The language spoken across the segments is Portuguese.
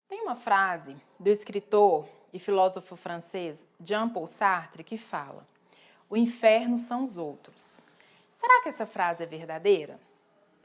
Tem uma frase do escritor e filósofo francês Jean-Paul Sartre que fala: "O inferno são os outros". Será que essa frase é verdadeira?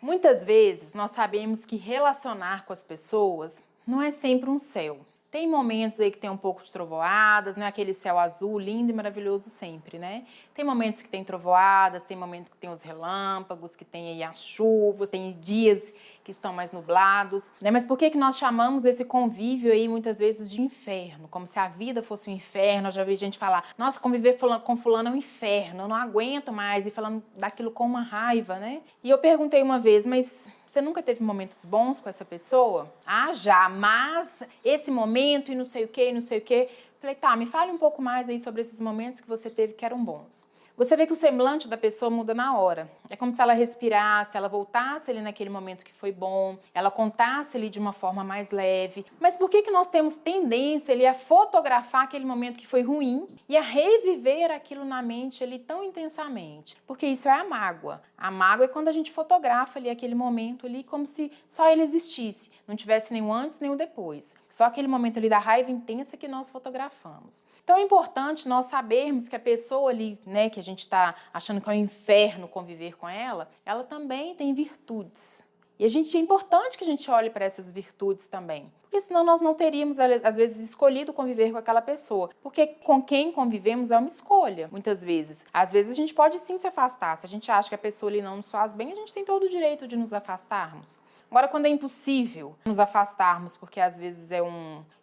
Muitas vezes nós sabemos que relacionar com as pessoas não é sempre um céu. Tem momentos aí que tem um pouco de trovoadas, não é aquele céu azul lindo e maravilhoso sempre, né? Tem momentos que tem trovoadas, tem momentos que tem os relâmpagos, que tem aí as chuvas, tem dias que estão mais nublados, né? Mas por que que nós chamamos esse convívio aí muitas vezes de inferno? Como se a vida fosse um inferno. Eu já vi gente falar: "Nossa, conviver com fulano é um inferno, eu não aguento mais", e falando daquilo com uma raiva, né? E eu perguntei uma vez: "Mas você nunca teve momentos bons com essa pessoa?" "Ah, já, mas esse momento e não sei o que, e não sei o que." Falei: "Tá, me fale um pouco mais aí sobre esses momentos que você teve que eram bons." Você vê que o semblante da pessoa muda na hora. É como se ela respirasse, ela voltasse ali naquele momento que foi bom, ela contasse ali de uma forma mais leve. Mas por que que nós temos tendência ali a fotografar aquele momento que foi ruim e a reviver aquilo na mente ali tão intensamente? Porque isso é a mágoa. A mágoa é quando a gente fotografa ali aquele momento ali como se só ele existisse, não tivesse nem o antes nem o depois. Só aquele momento ali da raiva intensa que nós fotografamos. Então é importante nós sabermos que a pessoa ali, né, que a gente está achando que é um inferno conviver com ela também tem virtudes. E é importante que a gente olhe para essas virtudes também, porque senão nós não teríamos, às vezes, escolhido conviver com aquela pessoa, porque com quem convivemos é uma escolha, muitas vezes. Às vezes a gente pode sim se afastar, se a gente acha que a pessoa ali não nos faz bem, a gente tem todo o direito de nos afastarmos. Agora, quando é impossível nos afastarmos, porque às vezes é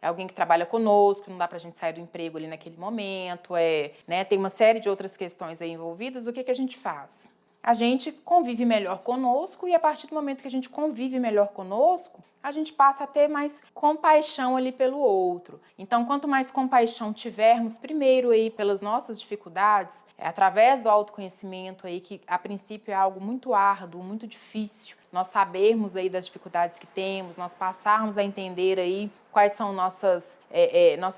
alguém que trabalha conosco, não dá pra gente sair do emprego ali naquele momento, né, tem uma série de outras questões aí envolvidas, o que que a gente faz? A gente convive melhor conosco e a partir do momento que a gente convive melhor conosco, a gente passa a ter mais compaixão ali pelo outro. Então, quanto mais compaixão tivermos, primeiro aí pelas nossas dificuldades, através do autoconhecimento aí, que a princípio é algo muito árduo, muito difícil, nós sabermos aí das dificuldades que temos, nós passarmos a entender aí quais são nossas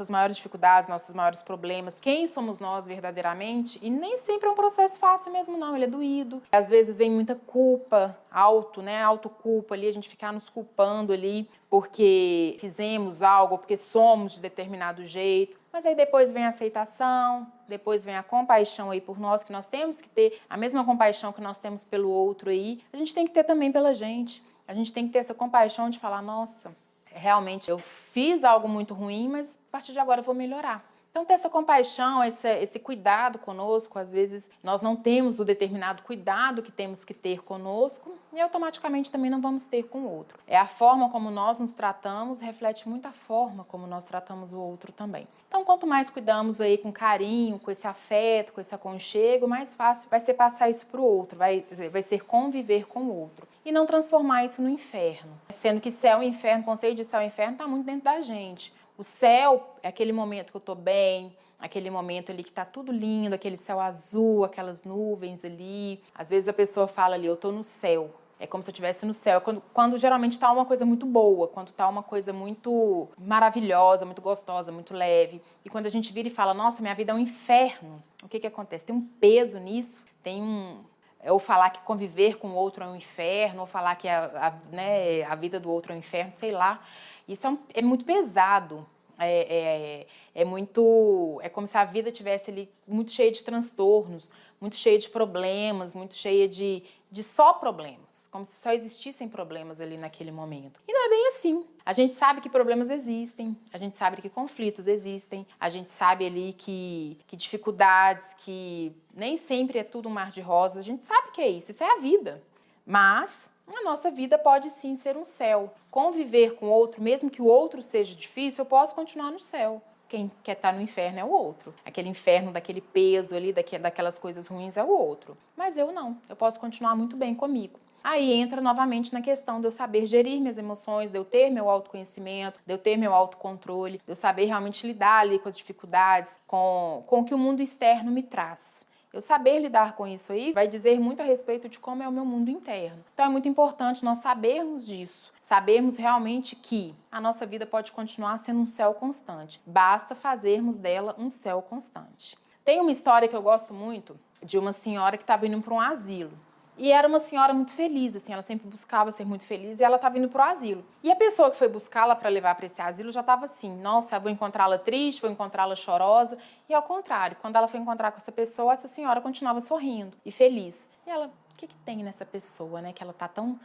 maiores dificuldades, nossos maiores problemas, quem somos nós verdadeiramente, e nem sempre é um processo fácil mesmo não, ele é doído. Às vezes vem muita culpa, autoculpa ali, a gente ficar nos culpando ali porque fizemos algo, porque somos de determinado jeito. Mas aí depois vem a aceitação, depois vem a compaixão aí por nós, que nós temos que ter a mesma compaixão que nós temos pelo outro aí, a gente tem que ter também pela gente. A gente tem que ter essa compaixão de falar: nossa, realmente eu fiz algo muito ruim, mas a partir de agora eu vou melhorar. Então, ter essa compaixão, esse cuidado conosco, às vezes nós não temos o determinado cuidado que temos que ter conosco e automaticamente também não vamos ter com o outro. É a forma como nós nos tratamos, reflete muito a forma como nós tratamos o outro também. Então, quanto mais cuidamos aí com carinho, com esse afeto, com esse aconchego, mais fácil vai ser passar isso para o outro, vai ser conviver com o outro. E não transformar isso no inferno. Sendo que céu e inferno, o conceito de céu e inferno está muito dentro da gente. O céu é aquele momento que eu estou bem, aquele momento ali que está tudo lindo, aquele céu azul, aquelas nuvens ali. Às vezes a pessoa fala ali: eu estou no céu. É como se eu estivesse no céu. Quando geralmente está uma coisa muito boa, quando está uma coisa muito maravilhosa, muito gostosa, muito leve. E quando a gente vira e fala: nossa, minha vida é um inferno, o que que acontece? Tem um peso nisso, ou falar que conviver com o outro é um inferno, ou falar que a vida do outro é um inferno, sei lá. Isso é muito pesado. É como se a vida tivesse ali muito cheia de transtornos, muito cheia de problemas, muito cheia de só problemas, como se só existissem problemas ali naquele momento. E não é bem assim. A gente sabe que problemas existem, a gente sabe que conflitos existem, a gente sabe ali que dificuldades, que nem sempre é tudo um mar de rosas, a gente sabe que é isso é a vida. Mas a nossa vida pode sim ser um céu. Conviver com o outro, mesmo que o outro seja difícil, eu posso continuar no céu. Quem quer estar no inferno é o outro. Aquele inferno, daquele peso ali, daquelas coisas ruins é o outro. Mas eu não, eu posso continuar muito bem comigo. Aí entra novamente na questão de eu saber gerir minhas emoções, de eu ter meu autoconhecimento, de eu ter meu autocontrole, de eu saber realmente lidar ali com as dificuldades, com o que o mundo externo me traz. Eu saber lidar com isso aí vai dizer muito a respeito de como é o meu mundo interno. Então é muito importante nós sabermos disso, sabermos realmente que a nossa vida pode continuar sendo um céu constante. Basta fazermos dela um céu constante. Tem uma história que eu gosto muito de uma senhora que estava indo para um asilo. E era uma senhora muito feliz, assim, ela sempre buscava ser muito feliz e ela estava indo pro asilo. E a pessoa que foi buscá-la para levar para esse asilo já estava assim, nossa, vou encontrá-la triste, vou encontrá-la chorosa. E ao contrário, quando ela foi encontrar com essa pessoa, essa senhora continuava sorrindo e feliz. E ela, o que tem nessa pessoa, né, que ela tá tão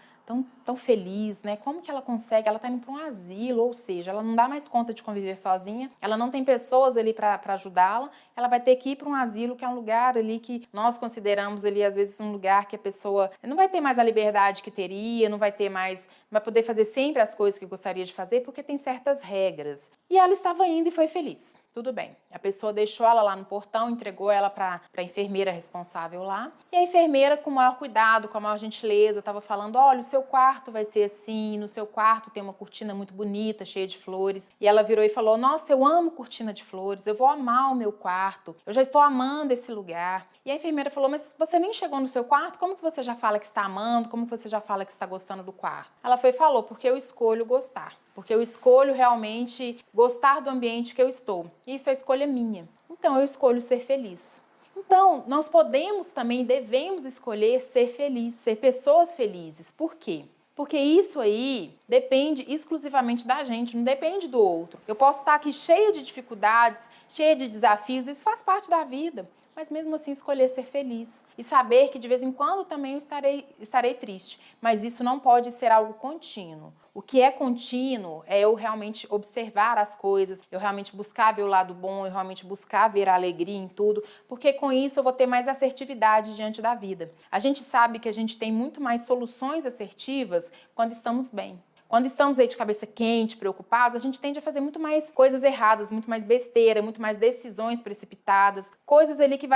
feliz, né? Como que ela consegue? Ela tá indo para um asilo, ou seja, ela não dá mais conta de conviver sozinha, ela não tem pessoas ali para ajudá-la, ela vai ter que ir para um asilo, que é um lugar ali que nós consideramos ali, às vezes, um lugar que a pessoa não vai ter mais a liberdade que teria, não vai ter mais, não vai poder fazer sempre as coisas que gostaria de fazer, porque tem certas regras. E ela estava indo e foi feliz. Tudo bem. A pessoa deixou ela lá no portão, entregou ela para a enfermeira responsável lá. E a enfermeira, com o maior cuidado, com a maior gentileza, estava falando, olha, o seu quarto vai ser assim, no seu quarto tem uma cortina muito bonita, cheia de flores. E ela virou e falou, nossa, eu amo cortina de flores, eu vou amar o meu quarto, eu já estou amando esse lugar. E a enfermeira falou, mas você nem chegou no seu quarto? Como que você já fala que está amando? Como que você já fala que está gostando do quarto? Ela foi e falou, porque eu escolho gostar. Porque eu escolho realmente gostar do ambiente que eu estou. E isso é escolha minha. Então, eu escolho ser feliz. Então, nós podemos também, devemos escolher ser feliz, ser pessoas felizes. Por quê? Porque isso aí depende exclusivamente da gente, não depende do outro. Eu posso estar aqui cheia de dificuldades, cheia de desafios, isso faz parte da vida. Mas mesmo assim escolher ser feliz e saber que de vez em quando também eu estarei triste. Mas isso não pode ser algo contínuo. O que é contínuo é eu realmente observar as coisas, eu realmente buscar ver o lado bom, eu realmente buscar ver a alegria em tudo, porque com isso eu vou ter mais assertividade diante da vida. A gente sabe que a gente tem muito mais soluções assertivas quando estamos bem. Quando estamos aí de cabeça quente, preocupados, a gente tende a fazer muito mais coisas erradas, muito mais besteira, muito mais decisões precipitadas, coisas ali que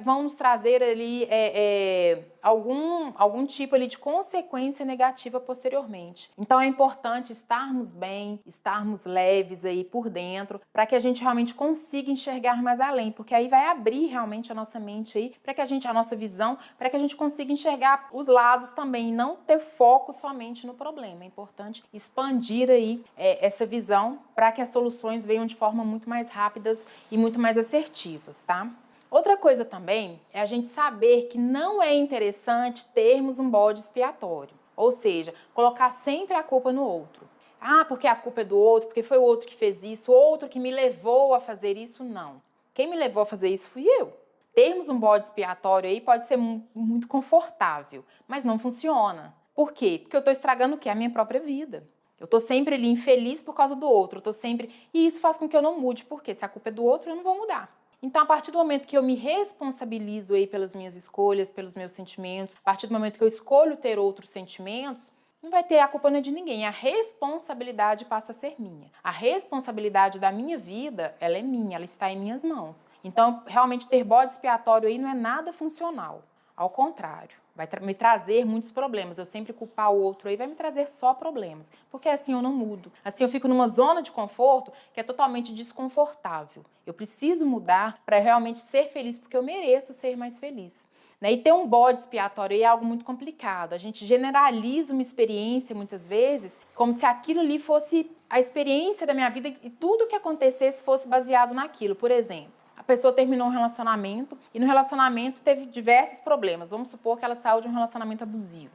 vão nos trazer ali algum tipo ali de consequência negativa posteriormente. Então é importante estarmos bem, estarmos leves aí por dentro, para que a gente realmente consiga enxergar mais além, porque aí vai abrir realmente a nossa mente aí, para que a nossa visão, para que a gente consiga enxergar os lados também, e não ter foco somente no problema. É importante expandir aí essa visão para que as soluções venham de forma muito mais rápidas e muito mais assertivas, tá? Outra coisa também é a gente saber que não é interessante termos um bode expiatório, ou seja, colocar sempre a culpa no outro. Ah, porque a culpa é do outro, porque foi o outro que fez isso, o outro que me levou a fazer isso, não. Quem me levou a fazer isso fui eu. Termos um bode expiatório aí pode ser muito confortável, mas não funciona. Por quê? Porque eu estou estragando o quê? A minha própria vida. Eu estou sempre ali infeliz por causa do outro, E isso faz com que eu não mude, porque se a culpa é do outro, eu não vou mudar. Então, a partir do momento que eu me responsabilizo aí pelas minhas escolhas, pelos meus sentimentos, a partir do momento que eu escolho ter outros sentimentos, não vai ter a culpa não é de ninguém, a responsabilidade passa a ser minha. A responsabilidade da minha vida, ela é minha, ela está em minhas mãos. Então, realmente ter bode expiatório aí não é nada funcional, ao contrário. Vai me trazer muitos problemas. Eu sempre culpar o outro aí vai me trazer só problemas. Porque assim eu não mudo. Assim eu fico numa zona de conforto que é totalmente desconfortável. Eu preciso mudar para realmente ser feliz, porque eu mereço ser mais feliz. E ter um bode expiatório aí é algo muito complicado. A gente generaliza uma experiência, muitas vezes, como se aquilo ali fosse a experiência da minha vida e tudo que acontecesse fosse baseado naquilo. Por exemplo, a pessoa terminou um relacionamento e no relacionamento teve diversos problemas. Vamos supor que ela saiu de um relacionamento abusivo.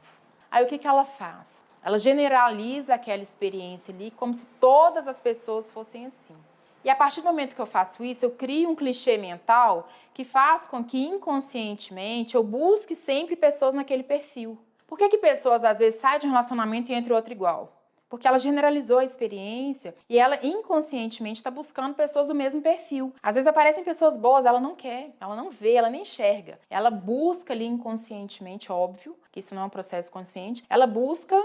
Aí o que ela faz? Ela generaliza aquela experiência ali como se todas as pessoas fossem assim. E a partir do momento que eu faço isso, eu crio um clichê mental que faz com que inconscientemente eu busque sempre pessoas naquele perfil. Por que pessoas às vezes saem de um relacionamento e entram em outro igual? Porque ela generalizou a experiência e ela inconscientemente está buscando pessoas do mesmo perfil. Às vezes aparecem pessoas boas, ela não quer, ela não vê, ela nem enxerga. Ela busca ali inconscientemente, óbvio, que isso não é um processo consciente, ela busca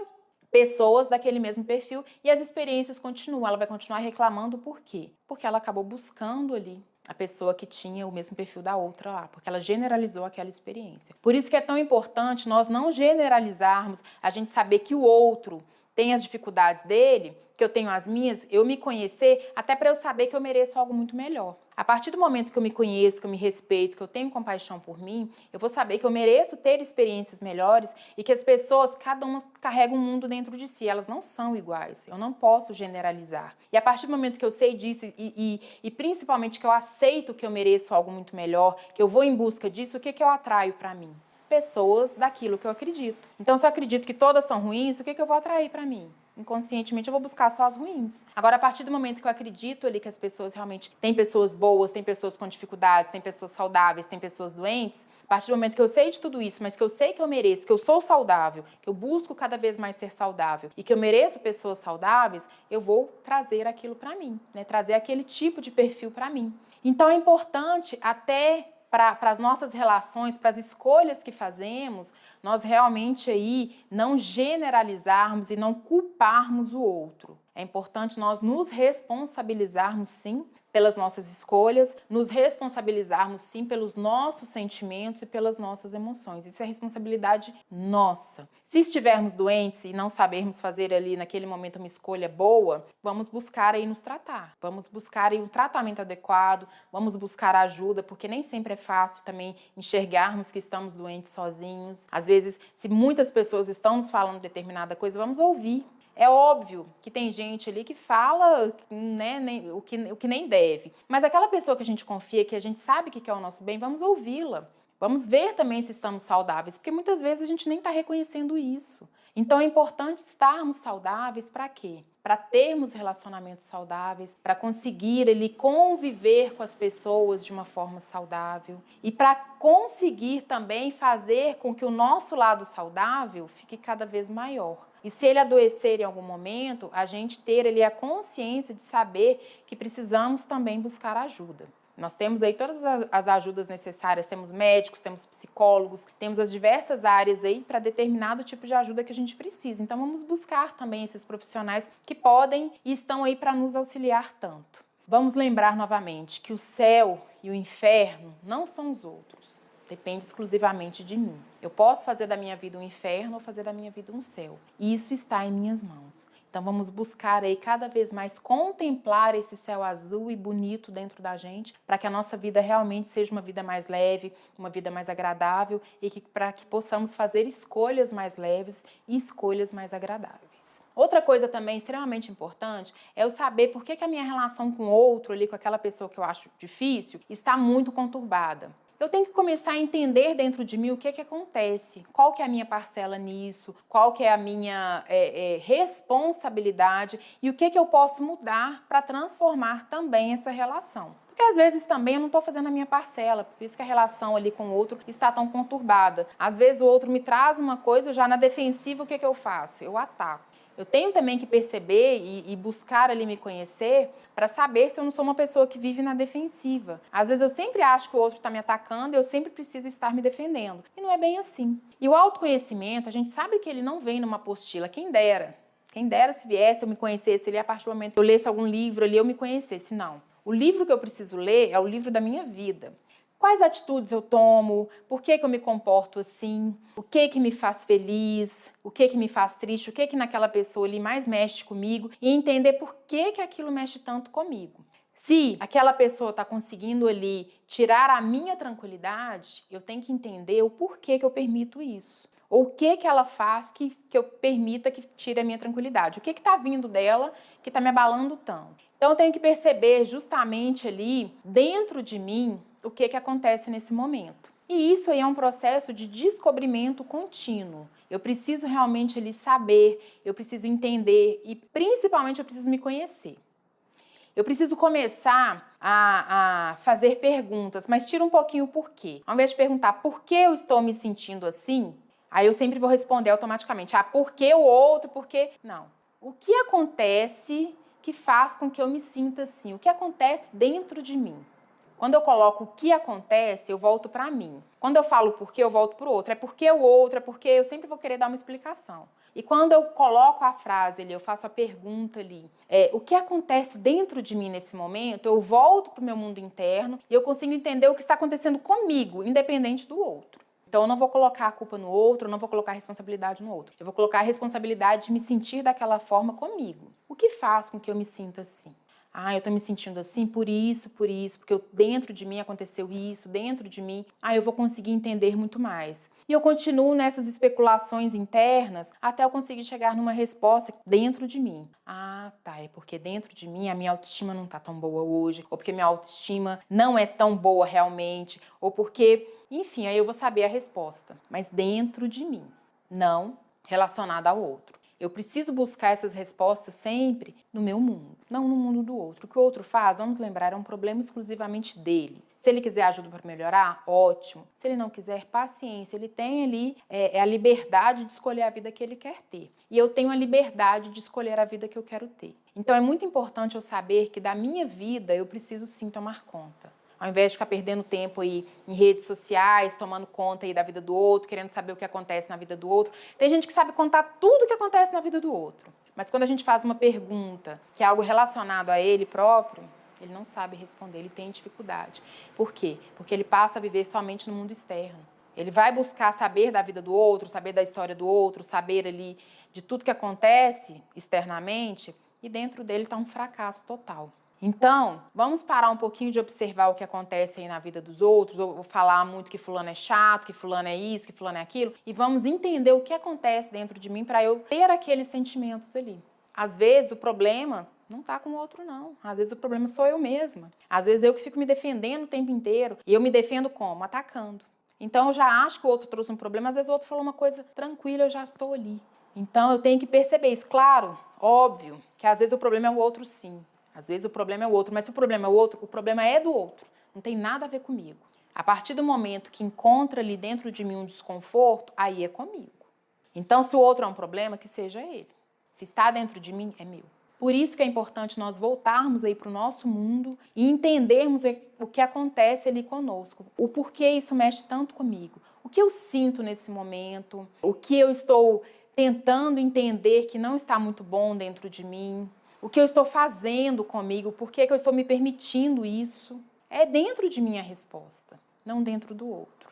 pessoas daquele mesmo perfil e as experiências continuam. Ela vai continuar reclamando por quê? Porque ela acabou buscando ali a pessoa que tinha o mesmo perfil da outra lá, porque ela generalizou aquela experiência. Por isso que é tão importante nós não generalizarmos, a gente saber que o outro tem as dificuldades dele, que eu tenho as minhas, eu me conhecer, até para eu saber que eu mereço algo muito melhor. A partir do momento que eu me conheço, que eu me respeito, que eu tenho compaixão por mim, eu vou saber que eu mereço ter experiências melhores e que as pessoas, cada uma carrega um mundo dentro de si, elas não são iguais, eu não posso generalizar. E a partir do momento que eu sei disso e principalmente que eu aceito que eu mereço algo muito melhor, que eu vou em busca disso, o que eu atraio para mim? pessoas daquilo que eu acredito. Então, se eu acredito que todas são ruins, o que eu vou atrair para mim? Inconscientemente eu vou buscar só as ruins. Agora, a partir do momento que eu acredito ali que as pessoas realmente... Tem pessoas boas, tem pessoas com dificuldades, tem pessoas saudáveis, tem pessoas doentes. A partir do momento que eu sei de tudo isso, mas que eu sei que eu mereço, que eu sou saudável, que eu busco cada vez mais ser saudável e que eu mereço pessoas saudáveis, eu vou trazer aquilo para mim, né? Trazer aquele tipo de perfil para mim. Então, é importante até... para as nossas relações, para as escolhas que fazemos, nós realmente aí não generalizarmos e não culparmos o outro. É importante nós nos responsabilizarmos, sim, pelas nossas escolhas, nos responsabilizarmos, sim, pelos nossos sentimentos e pelas nossas emoções. Isso é responsabilidade nossa. Se estivermos doentes e não sabermos fazer ali naquele momento uma escolha boa, vamos buscar aí nos tratar. Vamos buscar aí um tratamento adequado, vamos buscar ajuda, porque nem sempre é fácil também enxergarmos que estamos doentes sozinhos. Às vezes, se muitas pessoas estão nos falando determinada coisa, vamos ouvir. É óbvio que tem gente ali que fala, né, o que nem deve. Mas aquela pessoa que a gente confia, que a gente sabe que quer o nosso bem, vamos ouvi-la. Vamos ver também se estamos saudáveis, porque muitas vezes a gente nem está reconhecendo isso. Então é importante estarmos saudáveis para quê? Para termos relacionamentos saudáveis, para conseguir ali conviver com as pessoas de uma forma saudável e para conseguir também fazer com que o nosso lado saudável fique cada vez maior. E se ele adoecer em algum momento, a gente ter ali a consciência de saber que precisamos também buscar ajuda. Nós temos aí todas as ajudas necessárias, temos médicos, temos psicólogos, temos as diversas áreas aí para determinado tipo de ajuda que a gente precisa. Então vamos buscar também esses profissionais que podem e estão aí para nos auxiliar tanto. Vamos lembrar novamente que o céu e o inferno não são os outros. Depende exclusivamente de mim. Eu posso fazer da minha vida um inferno ou fazer da minha vida um céu. E isso está em minhas mãos. Então vamos buscar aí cada vez mais contemplar esse céu azul e bonito dentro da gente, para que a nossa vida realmente seja uma vida mais leve, uma vida mais agradável e para que possamos fazer escolhas mais leves e escolhas mais agradáveis. Outra coisa também extremamente importante é eu saber por que a minha relação com o outro, ali com aquela pessoa que eu acho difícil, está muito conturbada. Eu tenho que começar a entender dentro de mim o que acontece, qual que é a minha parcela nisso, qual que é a minha responsabilidade e o que eu posso mudar para transformar também essa relação. Porque às vezes também eu não estou fazendo a minha parcela, por isso que a relação ali com o outro está tão conturbada. Às vezes o outro me traz uma coisa, já na defensiva o que eu faço? Eu ataco. Eu tenho também que perceber e buscar ali me conhecer para saber se eu não sou uma pessoa que vive na defensiva. Às vezes eu sempre acho que o outro está me atacando e eu sempre preciso estar me defendendo. E não é bem assim. E o autoconhecimento, a gente sabe que ele não vem numa apostila, quem dera. Quem dera se viesse, eu me conhecesse ali a partir do momento que eu lesse algum livro ali, eu me conhecesse. Não. O livro que eu preciso ler é o livro da minha vida. Quais atitudes eu tomo? Por que eu me comporto assim? O que me faz feliz? O que me faz triste? O que naquela pessoa ali mais mexe comigo? E entender por que aquilo mexe tanto comigo. Se aquela pessoa está conseguindo ali tirar a minha tranquilidade, eu tenho que entender o porquê que eu permito isso. Ou o que ela faz que eu permita que tire a minha tranquilidade. O que está vindo dela que está me abalando tanto. Então eu tenho que perceber justamente ali, dentro de mim, o que acontece nesse momento. E isso aí é um processo de descobrimento contínuo. Eu preciso realmente ali saber, eu preciso entender e principalmente eu preciso me conhecer. Eu preciso começar a fazer perguntas, mas tira um pouquinho o porquê. Ao invés de perguntar por que eu estou me sentindo assim, aí eu sempre vou responder automaticamente, por que o outro, por que... Não. O que acontece que faz com que eu me sinta assim? O que acontece dentro de mim? Quando eu coloco o que acontece, eu volto para mim. Quando eu falo por que, eu volto para o outro. É porque o outro, é porque eu sempre vou querer dar uma explicação. E quando eu coloco a frase ali, eu faço a pergunta ali, o que acontece dentro de mim nesse momento, eu volto para o meu mundo interno e eu consigo entender o que está acontecendo comigo, independente do outro. Então eu não vou colocar a culpa no outro, eu não vou colocar a responsabilidade no outro. Eu vou colocar a responsabilidade de me sentir daquela forma comigo. O que faz com que eu me sinta assim? Eu tô me sentindo assim por isso, porque dentro de mim aconteceu isso, dentro de mim, eu vou conseguir entender muito mais. E eu continuo nessas especulações internas até eu conseguir chegar numa resposta dentro de mim. É porque dentro de mim a minha autoestima não tá tão boa hoje, ou porque minha autoestima não é tão boa realmente, ou porque Enfim, aí eu vou saber a resposta, mas dentro de mim, não relacionada ao outro. Eu preciso buscar essas respostas sempre no meu mundo, não no mundo do outro. O que o outro faz, vamos lembrar, é um problema exclusivamente dele. Se ele quiser ajuda para melhorar, ótimo. Se ele não quiser, paciência. Ele tem ali a liberdade de escolher a vida que ele quer ter. E eu tenho a liberdade de escolher a vida que eu quero ter. Então é muito importante eu saber que da minha vida eu preciso sim tomar conta. Ao invés de ficar perdendo tempo aí em redes sociais, tomando conta aí da vida do outro, querendo saber o que acontece na vida do outro. Tem gente que sabe contar tudo o que acontece na vida do outro. Mas quando a gente faz uma pergunta que é algo relacionado a ele próprio, ele não sabe responder, ele tem dificuldade. Por quê? Porque ele passa a viver somente no mundo externo. Ele vai buscar saber da vida do outro, saber da história do outro, saber ali de tudo que acontece externamente, e dentro dele está um fracasso total. Então, vamos parar um pouquinho de observar o que acontece aí na vida dos outros, ou falar muito que fulano é chato, que fulano é isso, que fulano é aquilo, e vamos entender o que acontece dentro de mim para eu ter aqueles sentimentos ali. Às vezes o problema não tá com o outro, não. Às vezes o problema sou eu mesma. Às vezes eu que fico me defendendo o tempo inteiro. E eu me defendo como? Atacando. Então eu já acho que o outro trouxe um problema, às vezes o outro falou uma coisa tranquila, eu já estou ali. Então eu tenho que perceber isso. Claro, óbvio, que às vezes o problema é o outro sim. Às vezes o problema é o outro, mas se o problema é o outro, o problema é do outro. Não tem nada a ver comigo. A partir do momento que encontra ali dentro de mim um desconforto, aí é comigo. Então, se o outro é um problema, que seja ele. Se está dentro de mim, é meu. Por isso que é importante nós voltarmos aí para o nosso mundo e entendermos o que acontece ali conosco. O porquê isso mexe tanto comigo. O que eu sinto nesse momento. O que eu estou tentando entender que não está muito bom dentro de mim. O que eu estou fazendo comigo, por que eu estou me permitindo isso? É dentro de mim a resposta, não dentro do outro.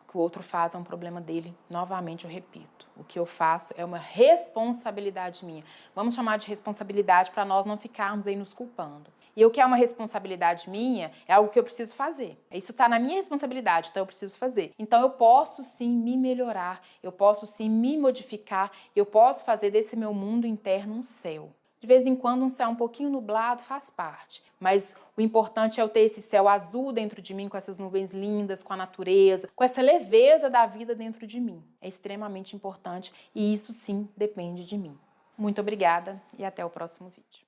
O que o outro faz é um problema dele, novamente eu repito. O que eu faço é uma responsabilidade minha. Vamos chamar de responsabilidade para nós não ficarmos aí nos culpando. E o que é uma responsabilidade minha é algo que eu preciso fazer. Isso está na minha responsabilidade, então eu preciso fazer. Então eu posso sim me melhorar, eu posso sim me modificar, eu posso fazer desse meu mundo interno um céu. De vez em quando um céu um pouquinho nublado faz parte, mas o importante é eu ter esse céu azul dentro de mim, com essas nuvens lindas, com a natureza, com essa leveza da vida dentro de mim. É extremamente importante e isso sim depende de mim. Muito obrigada e até o próximo vídeo.